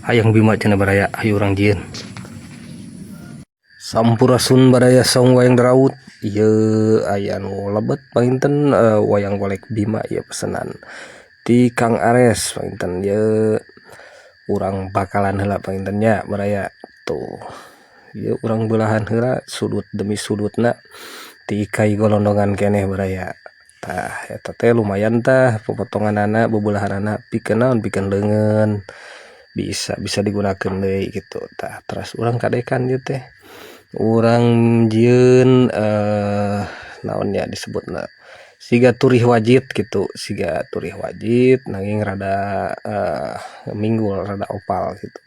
Hayang Bima cenah baraya hayu urang jieun. Sampurasun baraya saung wayang daraut. Ieu aya nu lebet panginten wayang golek Bima ieu pesenan ti Kang Ares panginten ieu urang bakalan heula panginten nya baraya tuh. Ieu urang beulahan heula sudut demi sudutna ti kai golondongan keneh baraya. Tah eta teh lumayan tah popotonganana bebulahanana pikeun naon pikeun leungeun. Bisa digunakeun deui gitu. Tah terus urang kadekan ieu teh urang jieun naon nya disebutna siga turih wajit gitu, siga turih wajit nanging rada minggul rada opal gitu.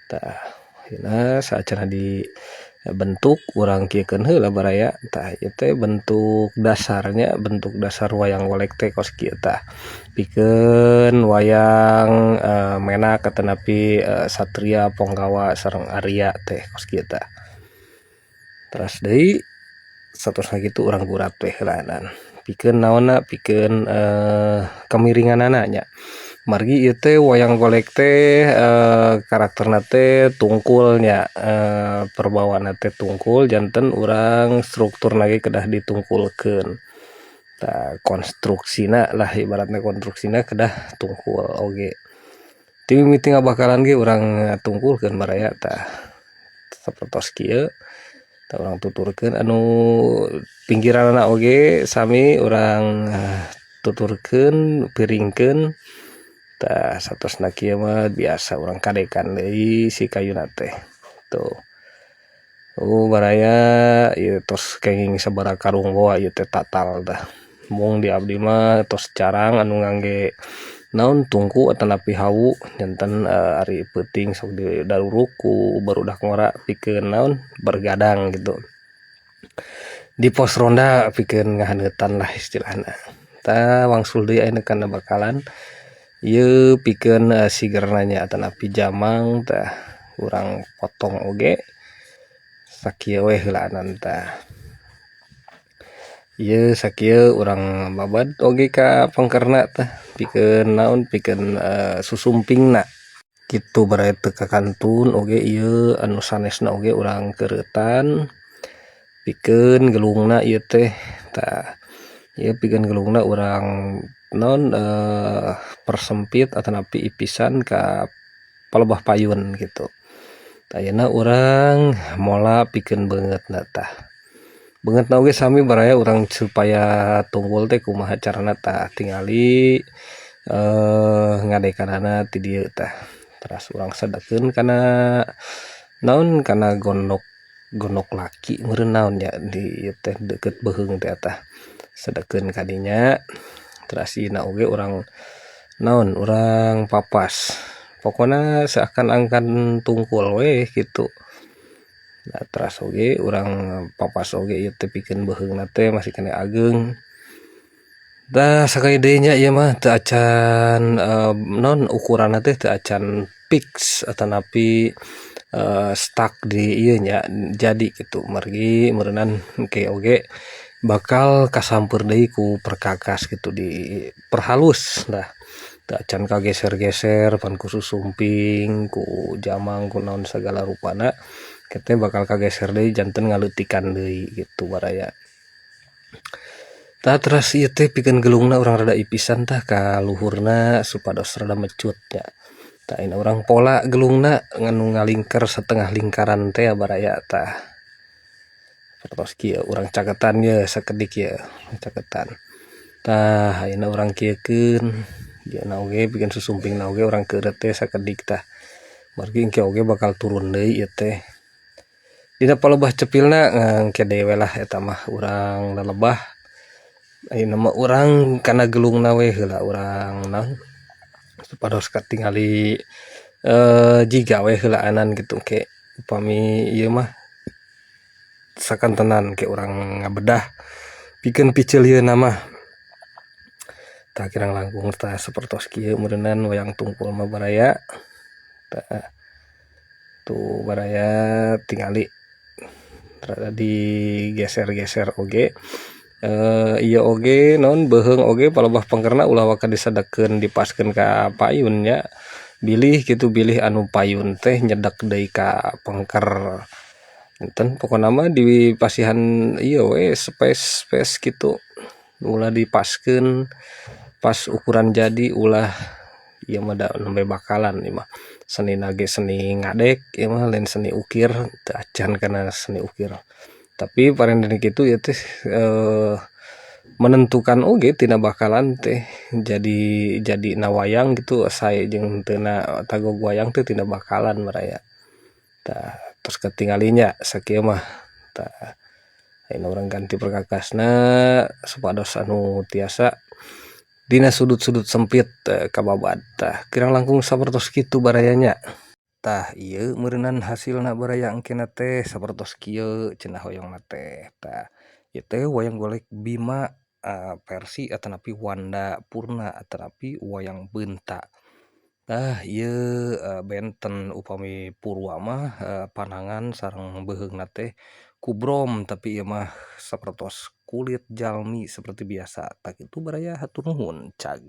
Tah ayeuna sacenah dibentuk urang kieukeun heula baraya. Tah ieu teh bentuk dasar wayang golek teh kos kieu tah pikeun wayang menak atanapi Satria Ponggawa sareng Arya teh kos kieu tah. Terus deui saterusna kitu urang gurat we heulanan pikeun naonna pikeun kamiringanana nya. Margi ieu teh wayang golek teh karakterna teh tungkul nya, perbawaanna teh tungkul janten urang strukturna ge kedah ditungkulkeun. Tah konstruksina lah ibaratna konstruksina kedah tungkul oge. Ti mimiti ngabakalan ge urang tungkulkeun baraya tah sapertos kieu. Tah urang tuturkeun anu pinggiranna oge sami urang tuturkeun piringkeun. Tah saterusna kieu mah biasa urang kadekan deui si kayuna teh. Tuh. Baraya ieu tos kenging sabaraha karung boa ieu teh tatal tah. Mung di abdi mah tos jarang anu ngangge naon tungku atanapi hawu janten ari peuting sok didaruruk ku barudak ngora pikeun naon bergadang gitu. Di pos ronda pikeun ngahandeutan lah istilahna. Tah wangsul deui ayeuna kana bakalan ieu pikeun sigerna nya atanapi jamang tah urang potong oge sakieu we heulaanan tah. Ieu sakieu urang babad oge ka pangkerna tah pikeun naon pikeun susumpingna kitu baraya teu kakantun oge ieu anu sanesna oge urang keuretan pikeun gelungna ieu teh. Tah ieu pikeun gelungna urang naon persempit atanapi ipisan ka palebah payun gitu. Tah ayeuna urang mola pikeun beungeutna tah. Beungeutna oge sami baraya urang supaya tunggul teh kumaha carana tah tingali ngadekanana ti dieu tah. Terus urang sedekeun kana naon kana gondok laki meureun naon nya di ieu teh deukeut beheung teh tah. Sedekeun ka dinya terus ieuna oge urang naon urang papas. Pokona seakan-akan tungkul we gitu. Nah teras oge urang papas oge ieu teh pikeun beheungna teh masih kene ageung. Tah sakali deui nya ieu mah teu acan naon ukuranna teh teu acan fix atanapi stuck di ieu nya jadi gitu. Margi meureunan engke oge bakal kasampeur deui ku perkakas gitu diperhalus lah. Teu acan kageser-geser pan ku susumping ku jamang ku naon sagala rupana. Keteh bakal kageser deui janten ngaleutikan deui gitu baraya. Tah terus ieu teh pikeun gelungna urang rada ipisan tah ka luhurna supados rada mecut nya. Tah ayeuna urang pola gelungna nganu ngalingker setengah lingkaran teh baraya tah. Sapertos kieu urang caketan ye sakedik ye caketan. Tah ayeuna urang kieukeun dieuna oge pikeun susumpingna oge urang keureut teh sakedik tah. Margi engke oge bakal turun deui ieu teh. Dina palebah cepilna engke deui we lah eta mah urang lalebah. Ayeuna mah urang kana gelungna we heula urang naon supados katingali jiga we heulaanan gitu engke upami ieu mah sakantenan ke urang ngabedah pikeun piceuleuna mah. Tah kirang langkung tah sapertos kieu meureunan wayang tungkul mah baraya. Tah tuh baraya tingali rada digeser-geser oge. Ieu oge naon beheung oge palebah pangkerna ulah waka disadekeun dipaskeun ka payun nya bilih gitu bilih anu payun teh nyedak deui ka pengker enten pokona mah di pasihan ieu we space kitu ulah dipaskeun pas ukuran jadi ulah ieu mah da nembe bakalan ieu mah seni nage seni ngadek ieu mah lain seni ukir teu acan kana seni ukir tapi parendena kitu ieu teh menentukan oge tina bakalan teh jadi na wayang gitu sae jeung teu na tagog wayang teh tina bakalan maraya tah tos katinggalinya sakieu mah tah ayeuna urang ganti perkakasna supados anu tiasa dina sudut-sudut sempit kababad tah kirang langkung sapertos kitu barayanya tah ieu meureunan hasilna baraya engkena teh sapertos kieu cenah hoyongna teh tah ieu teh wayang golek Bima versi atanapi Wanda Purna atanapi wayang beunta tah ieu benten upami Purwa mah panangan sareng beuheungna teh ku Brom tapi ieu mah sapertos kulit jalmi seperti biasa tak itu baraya hatur nuhun cag